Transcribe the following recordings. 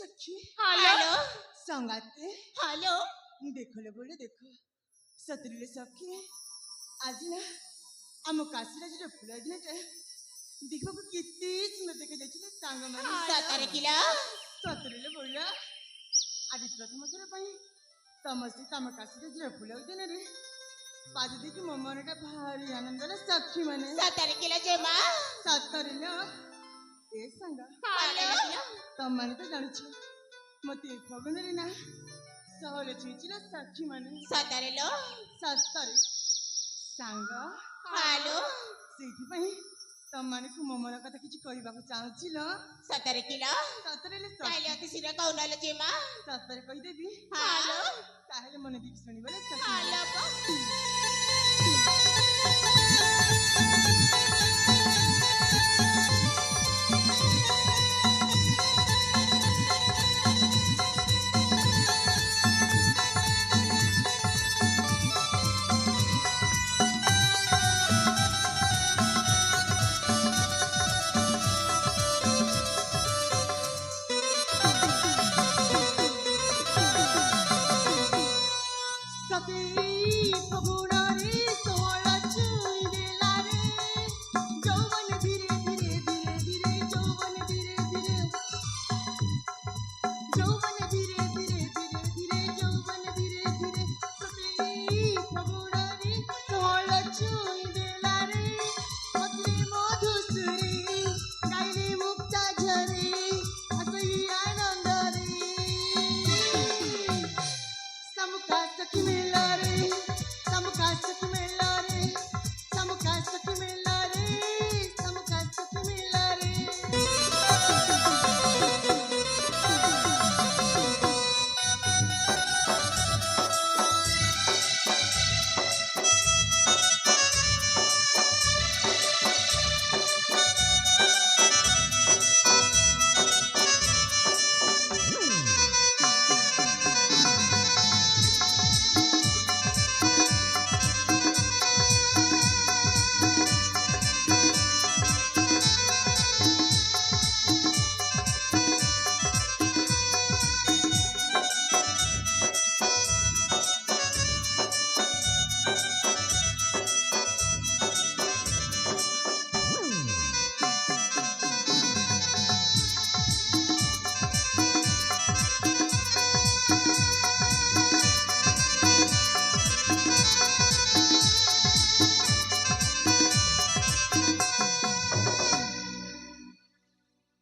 सखी hello संगाते hello देखो ले बोले देखो सतरीले सखी आज ना आम काशीराज फुल दिन देखो कितनी सुंदर देखा जाए सांग माने सतरे किलो सतरीले बोला आज प्रथम थर तमसे तम काशीराज फुल दिन रे पाद देखी मो मन का भारी आनंद सखी माने सतरे किलो जेमा सतरीले ए सांग हेलो तम माने तो जानु छ मते फगन रे ना सहले छिचिरा सखी माने सतरे लो सतरे सांग हेलो सेठी पई तम माने को मो मन कथा किछि कहबा को चाहछि ल सतरे किलो सतरे ले ताइले अति सिरा कौनाले जेमा सतरे कहि देबी हेलो ताहेले मन दिख सुनी बोले सखी हेलो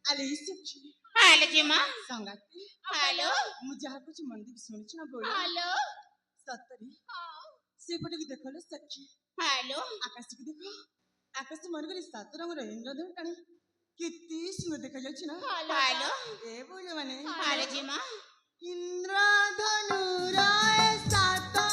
आले सखी हेलो जेमा संगाते हेलो मु जहा कुछ मन दिख सुनी छ ना बोले हेलो सतरी से पटे की देखो ले सखी हेलो आकाश को देखो आकाश मन करे सात रंग रे इंद्रधनु टाणी कितनी सुंदर देखा जाଉଛି ना हेलो ए बोले माने हेलो जेमा इंद्रधनु राय सात